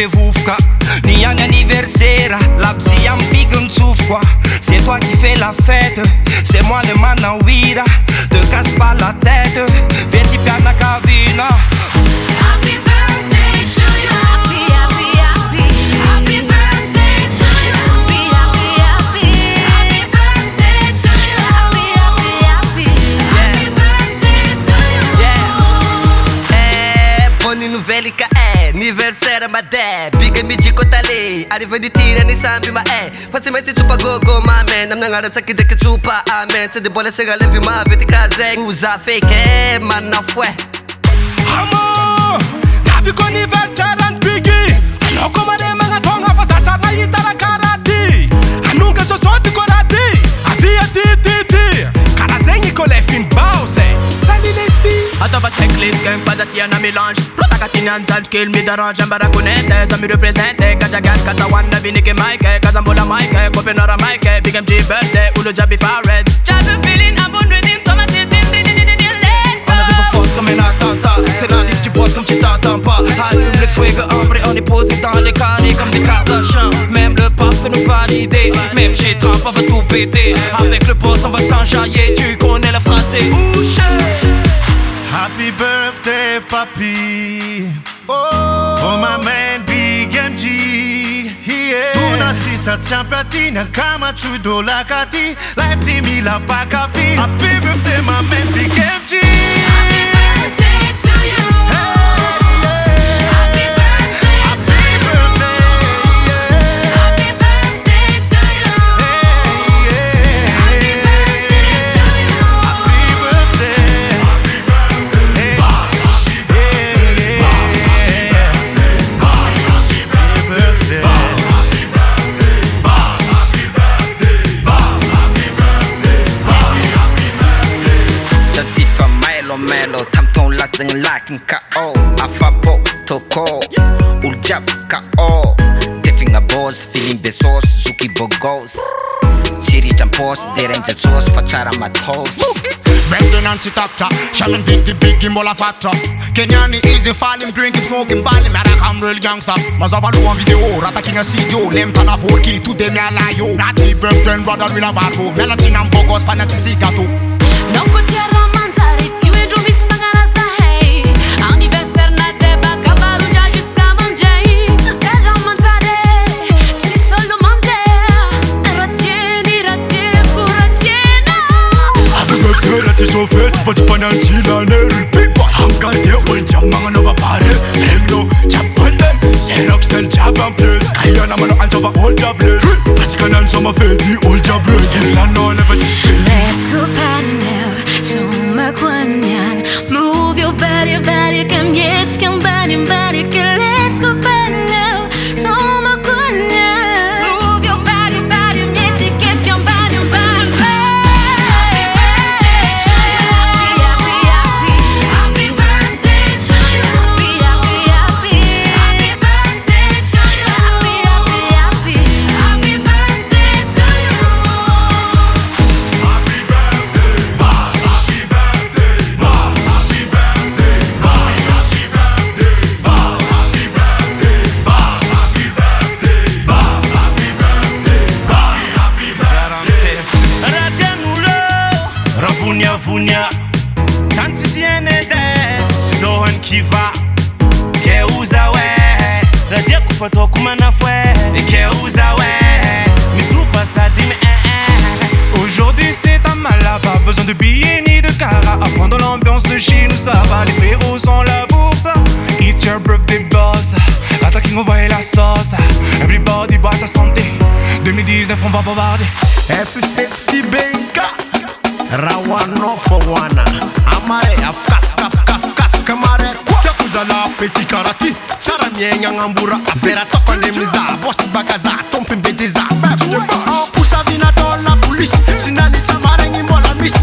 bevovoka. Ni un anniversaire, la psy en big and souf quoi. C'est toi qui fais la fête, c'est moi le manawira. Te casse pas la tête, viens t'y piana cabina. Happy birthday to you. Happy, happy, happy. Happy birthday to you. Happy, happy, happy. Happy birthday to you. Happy, happy, happy. Happy birthday to you. Buone nouvelle che è anniversaire ma dad. Big mi dico tale. Arriva di tira ni sambi ma Fatti metti zupa gogo ma man. Nam nangara tsaki deke zupa amen. Se de bola sega levi ma veti kaze. Usa fake ma na fue. Amo, navi ko anniversaire and biggie. Loko male mga tonga fa sa na yitara karati. Anunga so soti ko rati. Avia ti. Kana zengi ko le fin bause. Sali le fi. Attends, pas cycliste, skunk, pas assis, un mélange. Prota Katinian, Zad, kill me, dérange, un baraconette, ça me représente. Kajagan, Katawan, Navinik et Mike, Kazambola Mike, Copenhagen Mike, Big MG birthday, ou le Jabby Farred. Jabby feeling, un bon redeem, so ma tire, c'est On arrive en force comme un attentat. C'est la livre, tu bosses comme tu t'attends pas. Allume le fuego, hombre, on est posé dans les carrés comme des Kardashians. Même le pape veut nous valider. Même chez Trump, on va tout péter. Avec le boss, on va s'enjailler. Tu connais la phrase, c'est ouche. Happy birthday, papi. Oh my man, Big MG. Yeah. Tuna sisa tsampatina kama chudola kati. Life timi la pakafi. Happy birthday, my man, Big MG. Happy birthday to you. Happy birthday to you. Happy birthday to you. Happy birthday to you. Tifa melo Tamton las dengan lakin KO Afabo toko Uljab KO Tefing a boss Feeling besos Zuki bogos Siri tampos Derenja sos Facciara matos Brendan and Sitata, Shaman Vic the big Mola Fatra. Kenyani easy falling, drinking, smoking, balling, man, I'm real gangster. Mazavalu on video, Rataking a studio, Lemtana 4K, to them, Yalayo. Natty, birthday, brother, will have bad Melatin and Bogos, Fantasy Sikato. No kutiara manzari, tiwe drumis mangaraza hey. Anniversaire na teba kabaru ja jusqu'à manger. Serra manzare, si solo manger. Ratieni, kuratiena. Happy birthday, rati so fet, but pananchila nerul pipa. Hamkal de ul jamang nova pare. Remno, chapalden, Xerox del Jaban Plus. Kaya naman ang ansava all jobless. Vatikanan sa mafedi all jobless. Hila no never to speak. Let's go party now, sumakwanyan. Move your body, come yes, come body, let's go party now, sumakwanyan. Move your body, yes, come body, Happy birthday to you. Happy birthday to you. Happy birthday to you. Happy birthday to Vunia, tanti siene de, si dohan kiva. Ke uza we, radia kufato kumana fue. Ke uza we, mi troupa ça dime Aujourd'hui c'est un malade, pas besoin de billets ni de cara. À prendre l'ambiance de chez nous ça va, les frérots sont la bourse. It's your birthday boss, Attacking on va et la sauce. Everybody boit ta santé, 2019 on va bombarder. F50 Benka. Rawano for wana. Amare af kamare. Chakuza la petit karati. Saramien ngambura afera tokole miza. Boss bagaza tompe mbedeza. Pusa vina dans la police. Sinani tamara ngimbola miss.